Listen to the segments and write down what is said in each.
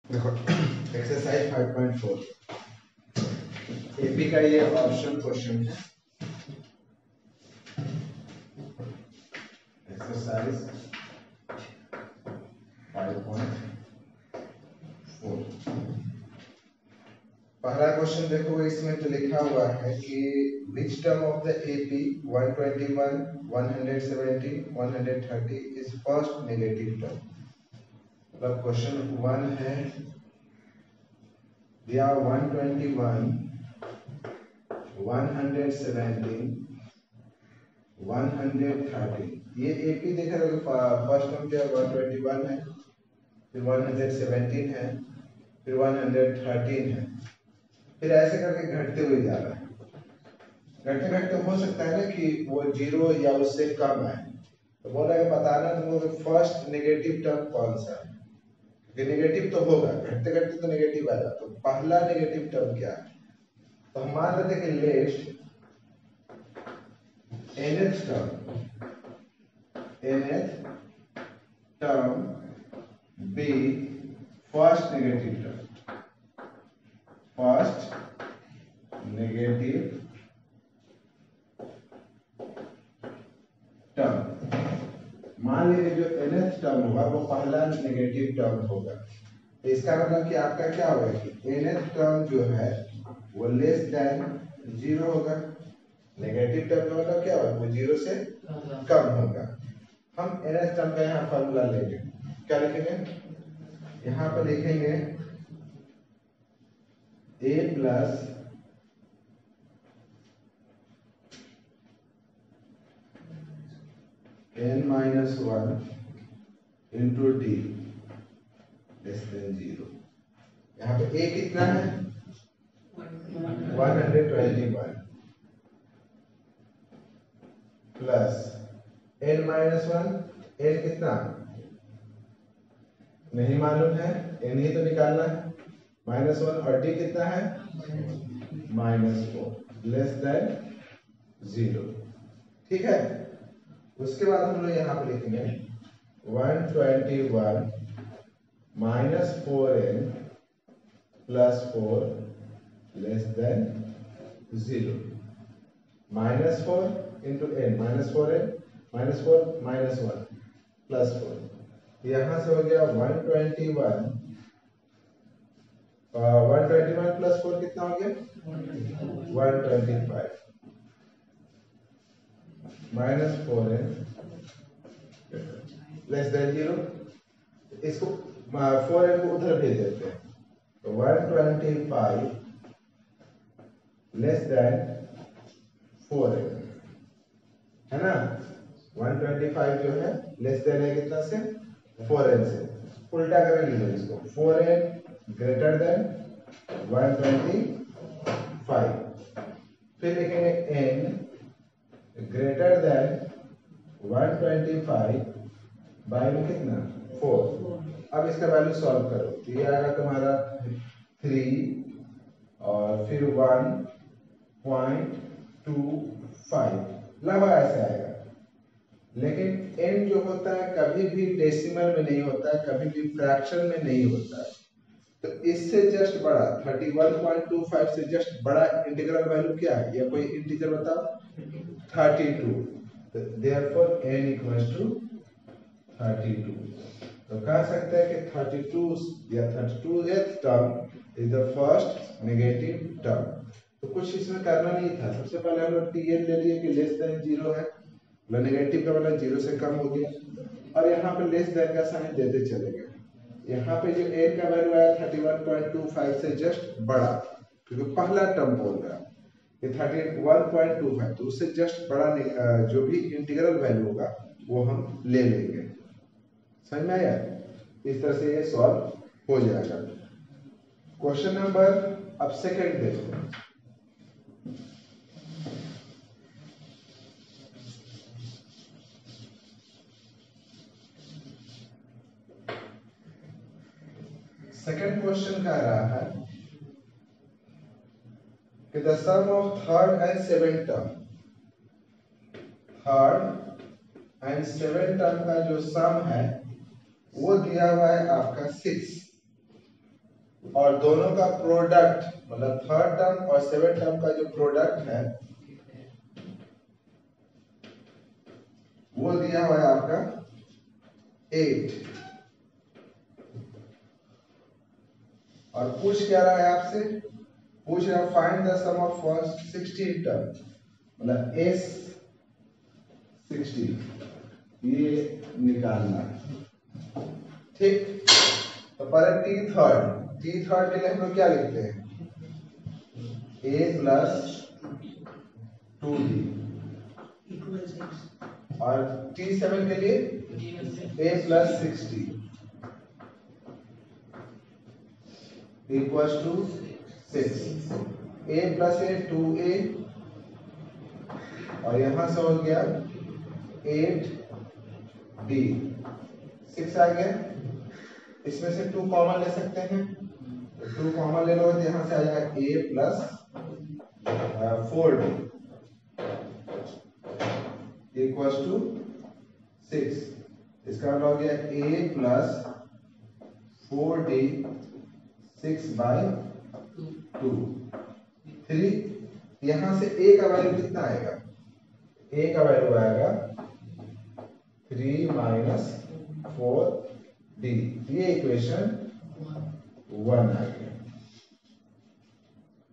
देखो exercise 5.4 AP का ये ऑप्शन क्वेश्चन है। एक्सरसाइज 5.4 पहला क्वेश्चन देखो, इसमें तो लिखा हुआ है कि which term of the AP 121, 170, 130 is first negative term. मतलब क्वेश्चन 1 है, दिया 121, 117, 130। ये एपी देखा था, फर्स्ट टर्म क्या 121 है, फिर 117 है, फिर 113 है, फिर ऐसे करके घटते हुए जा रहा है। घटते घटते हो सकता है ना कि वो जीरो या उससे कम आए, तो बोला कि बताना तुमको फर्स्ट नेगेटिव टर्म कौन सा है। नेगेटिव तो होगा, घटते घटते तो नेगेटिव आएगा, तो पहला नेगेटिव टर्म क्या है। तो हम मान लेते हैं कि late nth term be first negative term, first negative term। मान लीजिए जो nth टर्म होगा वो पहला नेगेटिव टर्म होगा, तो इसका मतलब कि आपका क्या होगा कि nth टर्म जो है वो लेस देन जीरो होगा। नेगेटिव टर्म का मतलब क्या होगा, वो जीरो से कम होगा। हम nth टर्म का यहाँ फॉर्मूला लेंगे, क्या लिखेंगे, यहाँ पर लिखेंगे a plus n-1 into D less than zero. यहाँ पे a कितना है 121 प्लस n-1, n कितना नहीं मालूम है, n ही तो निकालना है, -1 और d कितना है -4 लेस देन जीरो। ठीक है, उसके बाद हम लोग यहाँ पे लिखेंगे 121 -4n +4 less than zero. -4 into n, -4n, -4 -1 +4, यहाँ से हो गया 121 +4 कितना हो गया 125 -4n लेस देन जीरो। इसको 4n को उधर भेज देते हैं, तो 125 लेस देन 4n है ना। 125 जो है लेस देन है कितना से 4n से, उल्टा कर लीजिए इसको, 4n ग्रेटर देन 125, फिर लिखेंगे n ग्रेटर देन 125 बाई में कितना 4। अब इसका वैल्यू सॉल्व करो, तो ये आएगा तुम्हारा 3 और फिर 1.25 लगभग ऐसे आएगा। लेकिन n जो होता है कभी भी डेसिमल में नहीं होता है, कभी भी फ्रैक्शन में नहीं होता है, तो इससे जस्ट बड़ा 31.25 से जस्ट बड़ा इंटीग्रल वैल्यू क्या है, या कोई इंटीजर बताओ 32, तो देयरफॉर n इक्वल्स टू 32। तो कह सकते हैं कि 32 या 32th term is the first negative term. तो कुछ इसमें करना नहीं था, सबसे पहले हम लोग टीएन ले लिए कि लेस देन जीरो है, मतलब नेगेटिव का मतलब जीरो से कम हो गया, और यहाँ पे लेस देन का साइन देते चले गए। यहाँ पे जो n का वैल्यू आया 31.25 से जस्ट बड़ा, क्योंकि पहला टर्म बोल रहा है कि 31.25, तो उससे जस्ट बड़ा जो भी इंटीग्रल वैल्यू होगा वो हम ले लेंगे। समझ में आया, इस तरह से ये सॉल्व हो जाएगा। क्वेश्चन नंबर अब सेकंड देखो, सेकंड क्वेश्चन कह रहा है कि the sum of third and seventh term, third and seventh term का जो सम है वो दिया हुआ है आपका 6। और दोनों का प्रोडक्ट मतलब थर्ड टर्म और सेवन टर्म का जो प्रोडक्ट है वो दिया हुआ है आपका 8 और पूछ क्या रहा है आपसे, पूछ रहा है find the sum of first 16 term मतलब एस 16 ये निकालना ठीक। तो पहले टी थर्ड के लिए हम लोग क्या लिखते हैं ए प्लस 2d और T7 के लिए a plus 60 equals to 6 a plus a 2a और यहां से हो गया 8d 6 आ गया। इसमें से 2 कॉमन ले सकते हैं तो 2 कॉमन ले लो तो यहां से आ जाएगा a plus 4d equals to 6। इसका मतलब हो गया a प्लस 4d 6/2 3। यहां से a का वैल्यू कितना आएगा, a का वैल्यू आएगा 3 माइनस 4d ये इक्वेशन 1 आ गया।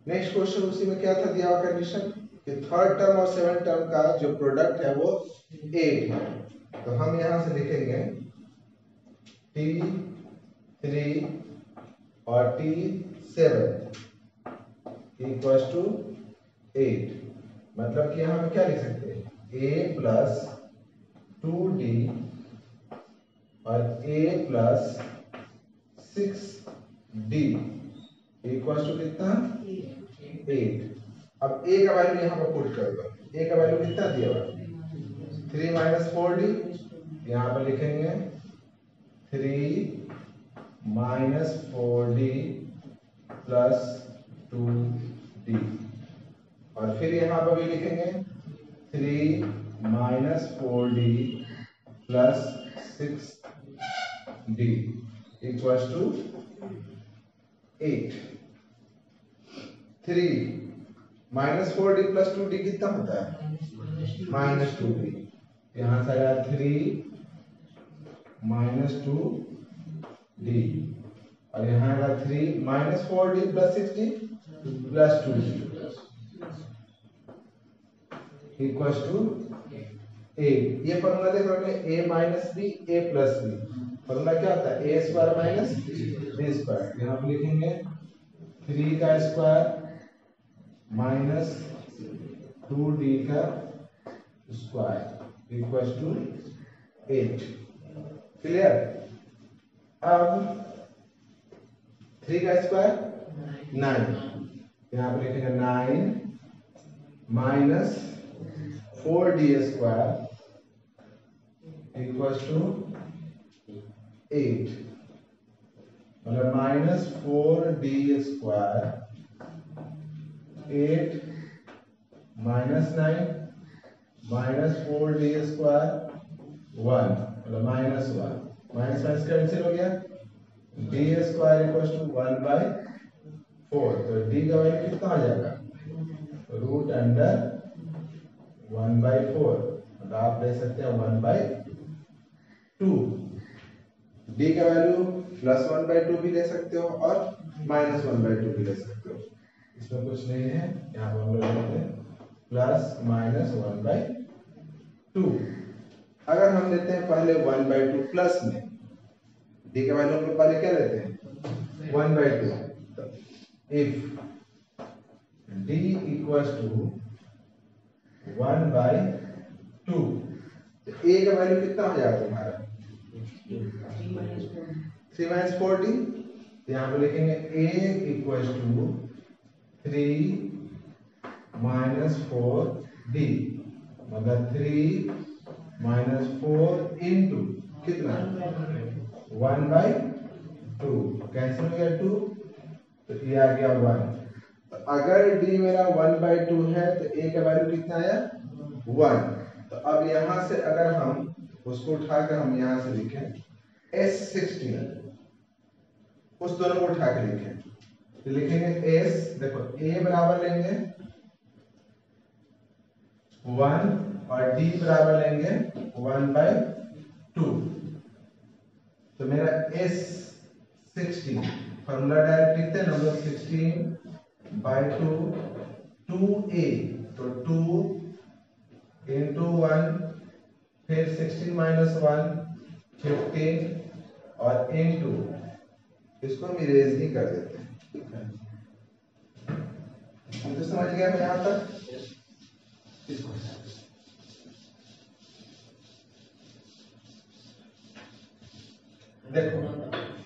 नेक्स्ट क्वेश्चन उसी में क्या था दिया हुआ कंडीशन कि थर्ड टर्म और सेवन टर्म का जो प्रोडक्ट है वो 8 है तो हम यहां से लिखेंगे T3 और T7 इक्वल्स टू 8 मतलब कि यहां हम क्या लिख सकते हैं a प्लस 2d और a plus 6d equals to कितना 8। अब a का वैल्यू यहां पर पुट कर दो, a का वैल्यू कितना दिया हुआ 3 माइनस 4d यहां पर लिखेंगे 3 माइनस 4d प्लस 2d और फिर यहां पर भी लिखेंगे 3 minus 4d plus 6d equals to 8। 3 minus 4d plus 2d कितना होता है माइनस 2d यहां से आया 3 माइनस 2d और यहां आएगा 3 minus 4d plus 6d plus 2d equals to 8। ये फॉर्मूला देख रहे हैं a minus b a plus b formula क्या होता है a square minus b square यहां पर लिखेंगे 3 का स्क्वायर माइनस 2d का स्क्वायर इक्वल्स टू 8। क्लियर। अब 3 का स्क्वायर 9 यहां पर लिखेंगे 9 minus 4d square equals to 8 मतलब minus 4d square 8 minus 9 minus 4d square 1 मतलब माइनस 1 माइनस माइनस कैंसिल हो गया d स्क्वायर इक्वल्स टू 1/4 तो d का वैल्यू कितना हो जाएगा रूट अंडर 1/4 मतलब आप ले सकते हैं 1/2। d का वैल्यू प्लस 1/2 भी ले सकते हो और माइनस 1/2 भी ले सकते हो इसमें कुछ नहीं है। यहाँ पर हम लोग लेते हैं प्लस माइनस 1/2। अगर हम लेते हैं पहले 1/2 प्लस में d का वैल्यू हम लोग पहले क्या लेते हैं 1/2 तो इफ d इक्वल्स टू 1/2 तो a का वैल्यू कितना हो जाएगा तुम्हारा 3 माइनस 4d यहाँ पे लिखेंगे a equals to 3 minus 4d मतलब 3 माइनस 4 इंटू कितना 1/2 कैंसिल हो गया 2 तो ये आ गया 1। तो अगर d मेरा 1/2 है तो a का वैल्यू कितना आया 1। तो अब यहां से अगर हम उसको उठाकर हम यहां से लिखें S16 उस दोनों को उठा के लिखें। तो लिखेंगे s, देखो a बराबर लेंगे 1 और d बराबर लेंगे 1/2। तो मेरा s 16, फॉर्मूला डायरेक्ट लिखते हैं ना हम लोग, 16/2 2a, तो 2 into 1, फिर 16 minus 1 15 और into, इसको हम इरेज ही कर देते हैं। तो समझ गया मैं यहां तक? इसको देखो,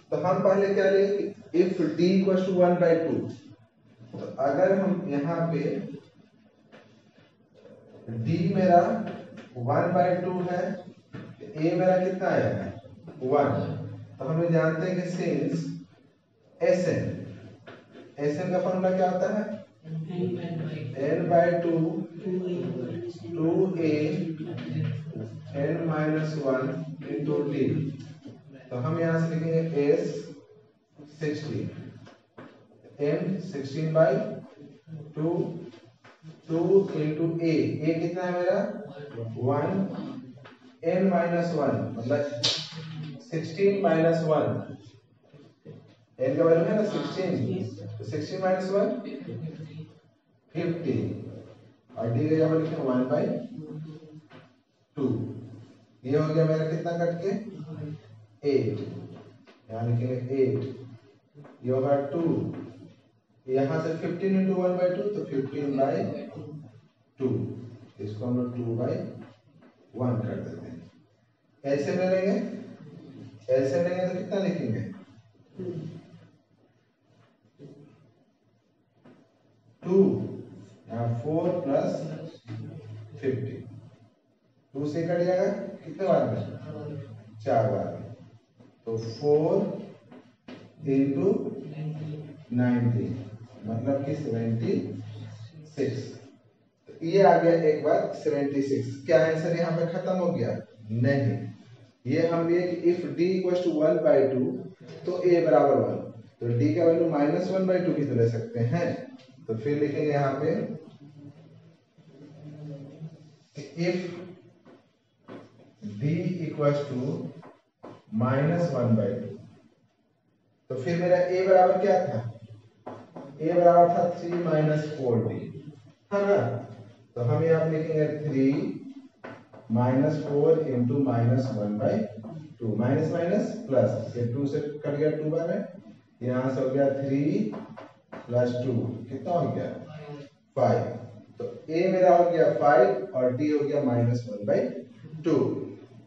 तो हम पहले क्या लिए कि इफ d इक्वल टू 1/2, तो अगर हम यहाँ पे d मेरा 1/2 है, a मेरा कितना आएगा 1, तो हम ये जानते हैं कि सिंस Sn का फॉर्मूला क्या होता है n/2 2a n-1 into d। तो हम यहाँ से लिखेंगे s 16 m 16/2 2 into a कितना है मेरा 1 n-1 मतलब 16 minus 1, n का वैल्यू है ना 16, तो 16 minus 1 50 और d का यहाँ पर लिखें 1/2। ये हो गया मेरा कितना कट के 8, यहाँ लिखेंगे 8, ये होगा 2, यहाँ से 15 into 1/2 तो 15/2, इसको हम लोग 2/1 कर देते हैं। ऐसे में लेंगे, ऐसे लेंगे तो कितना लिखेंगे 2, यहाँ 4 plus 50, 2 से कट जाएगा कितने बार में 4 बार में, तो 4 into 90 मतलब कि 76। तो ये आ गया एक बार 76। क्या आंसर यहाँ पे खत्म हो गया? नहीं, ये हम लिए कि इफ d इक्वल टू 1/2 तो a बराबर 1, तो d का वैल्यू -1/2 भी तो ले सकते हैं। तो फिर लिखेंगे यहाँ पे इफ d इक्वल टू -1/2, तो फिर मेरा a बराबर क्या था? a बराबर था 3 - 4d, है ना? तो हम यहाँ लिखेंगे 3 - 4 into -1/2, माइनस माइनस प्लस, ये 2 से कट गया 2 बार में, यहाँ से हो गया 3 + 2 कितना हो गया 5। तो a मेरा हो गया 5 और d हो गया -1/2।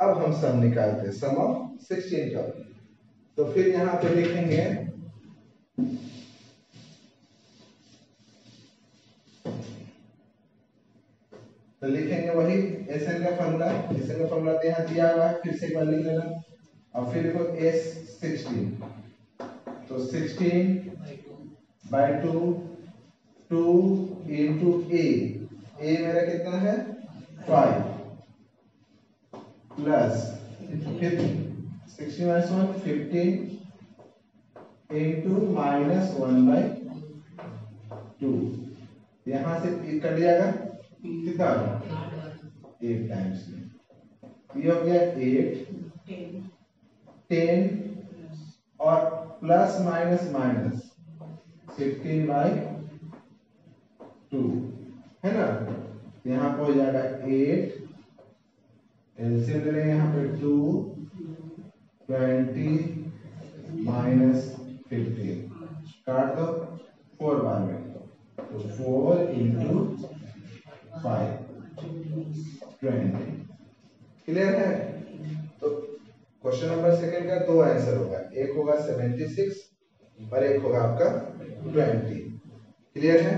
अब हम सम निकालते हैं, सम ऑफ 16 का। तो फिर यहाँ पे लिखेंगे तो लिखेंगे वही Sn का फॉर्मूला, Sn का फॉर्मूला तो यहाँ दिया हुआ है, फिर से एक बार लिख लेना। और फिर देखो S16, तो 16/2 2 into a मेरा कितना है 5 प्लस फिर 16 - 1 15 into -1/2, यहाँ से कट जाएगा कितना 8 टाइम्स में, ये हो गया 8 10 और प्लस माइनस माइनस 15/2 है ना। यहाँ पे हो जाएगा 8, एलसीएम ले लेंगे यहाँ पे 2 20 - 15, काट दो 4 बार में, तो 4 into 5 20। क्लियर है? तो क्वेश्चन नंबर सेकंड का दो आंसर होगा, एक होगा 76 और एक होगा आपका 20। क्लियर है?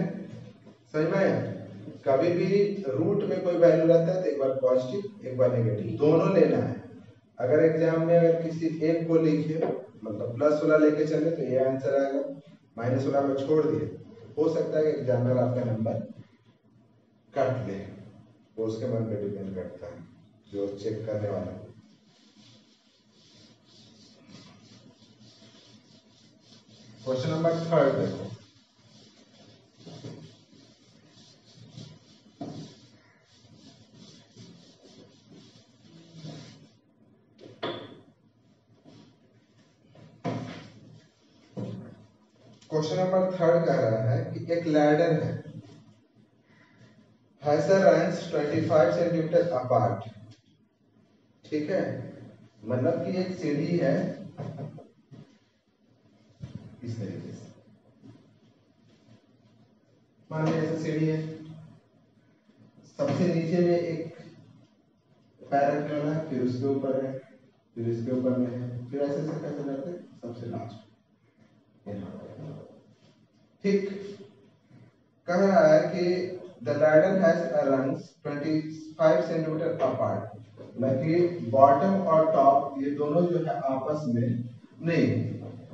समझ में आया? कभी भी रूट में कोई वैल्यू रहता है तो एक बार पॉजिटिव एक बार नेगेटिव दोनों लेना है। अगर एग्जाम में अगर किसी एक को लिखे मतलब प्लस वाला लेके चले तो ये आंसर आएगा, माइनस वाला में छोड़ दिए, हो सकता है कि एग्जामिनर आपका नंबर काट ले, वो उसके मन पे डिपेंड करता है जो चेक करने वाला। क्वेश्चन नंबर 3 देखो। क्वेश्चन नंबर 3 कह रहा है कि एक लैडर है, has a runs 25 centimetre apart. ठीक है, मतलब कि एक सीढ़ी है इस तरीके से, मान लीजिए ऐसे सीढ़ी है, सबसे नीचे में एक पैर रखने वाला है, फिर उसके ऊपर है, फिर इसके ऊपर में है, फिर ऐसे ऐसे कैसे जाते हैं सबसे लास्ट। ठीक, कह रहा है कि the ladder has a rungs 25 centimetre apart, मतलब कि बॉटम और टॉप ये दोनों जो है आपस में नहीं,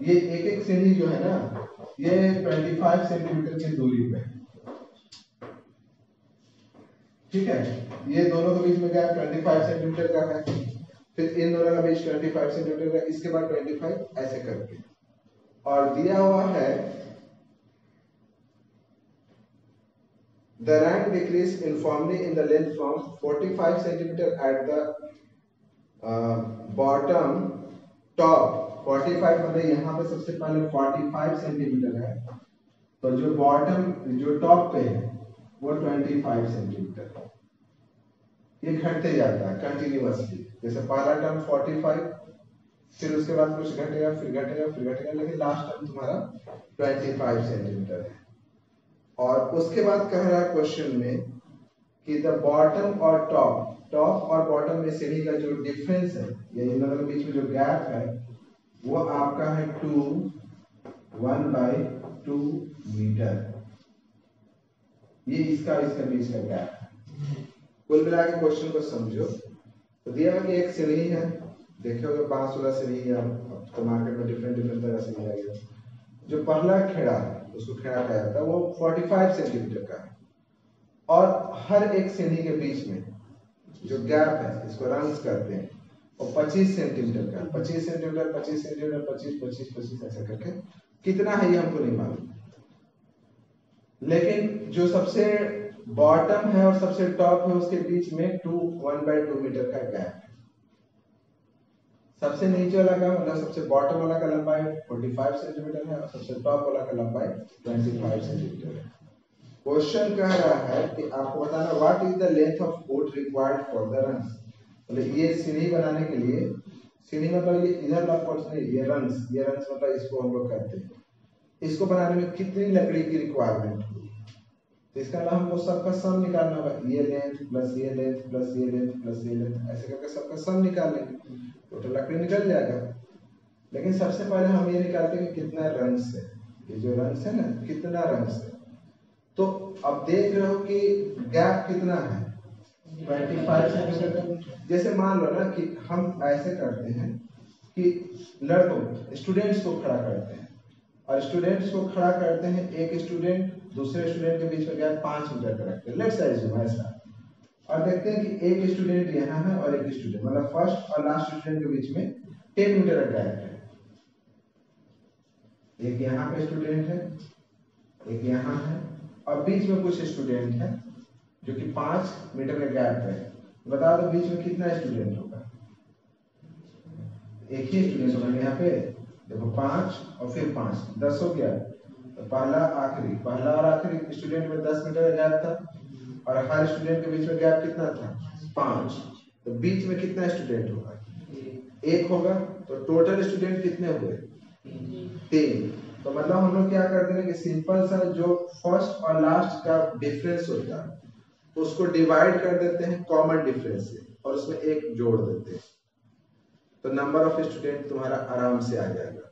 ये एक एक सीढ़ी जो है ना ये 25 सेंटीमीटर की दूरी पे है। ठीक है, ये दोनों के बीच में क्या 25 सेंटीमीटर का है, फिर इन दोनों का बीच 25 सेंटीमीटर का, इसके बाद 25 ऐसे करके, और दिया हुआ है the rank decrease uniformly in the length from 45 centimeter at the bottom top 45, मतलब यहाँ पे सबसे पहले 45 सेंटीमीटर है, तो जो बॉटम जो टॉप पे है वो 25 सेंटीमीटर, ये घटते जाता है कंटिन्यूअसली, जैसे पहला टर्म 45, फिर उसके बाद कुछ घटेगा, फिर घटेगा, फिर घटेगा, लेकिन लास्ट टर्म तुम्हारा 25 सेंटीमीटर है। और उसके बाद कह रहा है क्वेश्चन में कि द बॉटम और टॉप और बॉटम में सीढ़ी का जो डिफरेंस है या इन दोनों के बीच में जो गैप है वो आपका है 1/2 मीटर, ये इसका बीच का गैप है। कुल मिला के क्वेश्चन को समझो तो दिया कि एक सीढ़ी है, देखे होगे बांस वाला सीढ़ी है, तो मार्केट में डिफरेंट तरह से मिला गया, जो पहला खेड़ा है उसको खेड़ा कहा जाता है, वो 45 सेंटीमीटर का है, और हर एक सीढ़ी के बीच में जो गैप है इसको रंग्स करते हैं, और 25 सेंटीमीटर का, 25 सेंटीमीटर 25 सेंटीमीटर 25 25 25 ऐसा करके कितना है ये हमको नहीं मालूम, लेकिन जो सबसे बॉटम है और सबसे टॉप है उसके बीच में 1/2 मीटर का गैप है। सबसे नीचे वाला का मतलब सबसे बॉटम वाला का लंबाई 45 सेंटीमीटर है और सबसे टॉप वाला का लंबाई 25 सेंटीमीटर है। क्वेश्चन कह रहा है कि आपको बताना what is the length of would required for the runs, मतलब ये सीढ़ी बनाने के लिए, सीढ़ी मतलब ये इधर वाला पोर्शन नहीं, ये रंस मतलब इसको हम लोग कहते हैं, इसको बनाने में कितनी लकड़ी की रिक्वायरमेंट होगी, तो इसका मतलब हमको सबका सम निकालना होगा, ये लेंथ प्लस ये लेंथ प्लस ये लेंथ प्लस ये लेंथ, ऐसे करके सबका सम निकाल लेंगे, तो लकड़ी निकल जाएगा। लेकिन सबसे पहले हम ये निकालते हैं कि कितना रंस है, ये जो रंस है ना कितना रंस है, तो अब देख रहे हो कि गैप कितना है 25 सेंटीमीटर। जैसे मान लो ना कि हम ऐसे करते हैं कि लड़कों स्टूडेंट्स को खड़ा करते हैं, और स्टूडेंट्स को खड़ा करते हैं, एक स्टूडेंट दूसरे स्टूडेंट के बीच में गैप 5 मीटर का रखते हैं, लेट्स से ऐसा, और देखते हैं कि एक स्टूडेंट यहाँ है और एक स्टूडेंट मतलब फर्स्ट और लास्ट स्टूडेंट के बीच में 10 मीटर का गैप है, एक यहाँ पे स्टूडेंट है, एक यहाँ है, और बीच में कुछ स्टूडेंट है जो कि 5 मीटर का गैप है। बता दो बीच में कितना स्टूडेंट होगा, एक ही स्टूडेंट होगा, यहाँ पे देखो 5 और फिर 5 10 हो गया, तो पहला और आखिरी स्टूडेंट में 10 मीटर का गैप था, और हर स्टूडेंट के बीच में गैप कितना था 5, तो बीच में कितना स्टूडेंट होगा 1 होगा, तो टोटल स्टूडेंट कितने हुए 3। तो मतलब हम लोग क्या करते हैं कि सिंपल सा जो फर्स्ट और लास्ट का डिफरेंस होता है उसको डिवाइड कर देते हैं कॉमन डिफरेंस से, और उसमें 1 जोड़ देते हैं, तो नंबर ऑफ स्टूडेंट तुम्हारा आराम से आ जाएगा।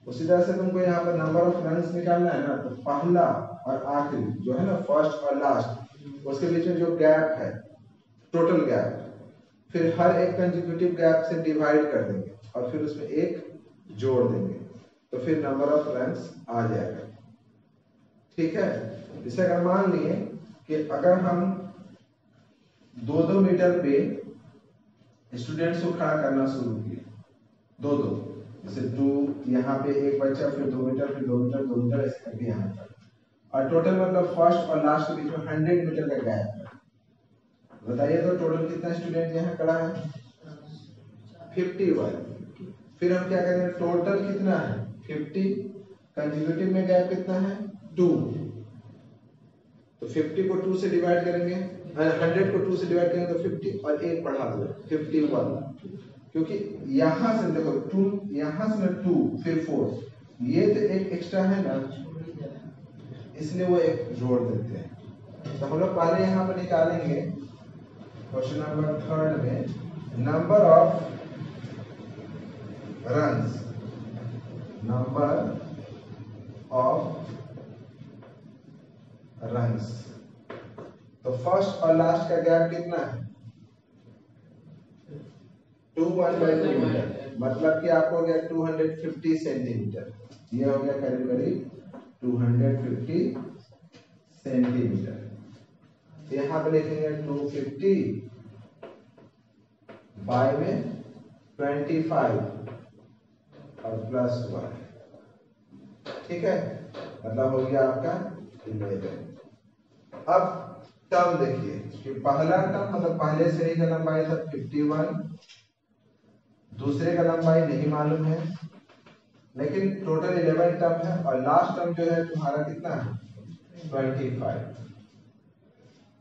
उसी तरह से तुमको यहाँ पर नंबर ऑफ रन्स निकालना है ना, तो पहला और आखिरी जो है ना फर्स्ट और लास्ट उसके बीच में जो गैप है टोटल गैप, फिर हर एक कंसेक्यूटिव गैप से डिवाइड कर देंगे और फिर उसमें 1 जोड़ देंगे, तो फिर नंबर ऑफ रन्स आ जाएगा। ठीक है, इसे अगर मान लिए कि अगर हम 2-2 मीटर पे स्टूडेंट्स को खड़ा करना शुरू किए, 2-2, जैसे 2 यहाँ पे एक बच्चा, फिर 2 मीटर, फिर 2 मीटर, 2 मीटर, ऐसे करके यहाँ तक। और टोटल मतलब फर्स्ट और लास्ट के बीच में 100 मीटर का गैप है। बताइए तो टोटल कितना स्टूडेंट यहाँ खड़ा है? 51। फिर हम क्या करेंगे, टोटल कितना है 50, कंसेक्यूटिव में गैप कितना है 2, तो 50 को 2 से डिवाइड करेंगे, 100 को 2 से डिवाइड करेंगे तो 50 और 1 बढ़ा दो 51, क्योंकि यहाँ से देखो 2, यहाँ से 2 फिर 4, ये तो एक एक्स्ट्रा है ना, इसलिए वो एक जोड़ देते हैं। तो हम लोग पहले यहाँ पर निकालेंगे क्वेश्चन नंबर 3 में number of runs, number of runs. तो फर्स्ट और लास्ट का गैप कितना है 2 मीटर, मतलब कि आपको हो गया 250 सेंटीमीटर। ये हो गया करीब करीब 250 सेंटीमीटर। यहाँ पे लिखेंगे 250 बाय में 25 और प्लस 1, ठीक है, मतलब हो गया आपका 11। अब टर्म देखिए कि पहला टर्म मतलब पहले से ही का लंबाई था 51, दूसरे का लंबाई नहीं मालूम है, लेकिन टोटल 11 टर्म है, और लास्ट टर्म जो है तुम्हारा कितना है 25।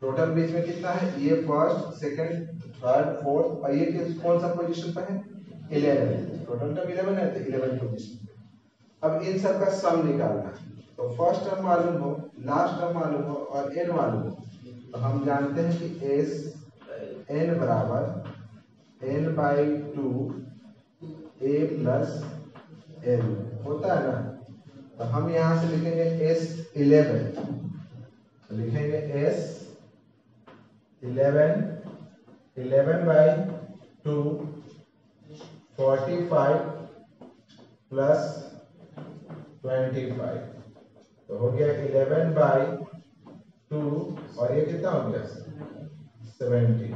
टोटल बीच में कितना है, ये फर्स्ट, सेकंड, थर्ड, फोर्थ, और ये कौन सा पोजीशन पे है 11। टोटल टर्म 11 है तो 11 पोजीशन पे। अब इन सब का सम निकालना है, तो फर्स्ट टर्म मालूम हो, लास्ट टर्म मालूम हो और n मालूम हो, तो हम जानते हैं कि s n बराबर n/2 a प्लस l होता है ना। तो हम यहां से लिखेंगे s11, तो लिखेंगे s11 11/2 45 प्लस 25, तो हो गया 11/2, और ये कितना हो गया 70,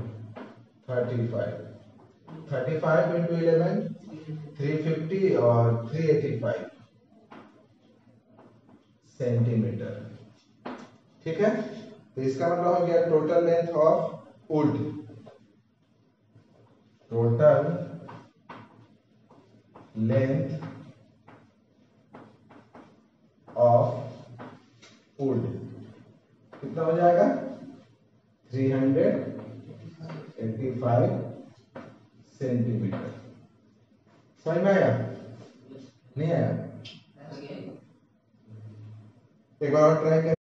35 इंटू 11 350 और 385 सेंटीमीटर, ठीक है। तो इसका मतलब हो गया total length of would, total length of would कितना हो जाएगा 385 सेंटीमीटर। समझ में आया? नहीं आया? एक बार और ट्राई कर।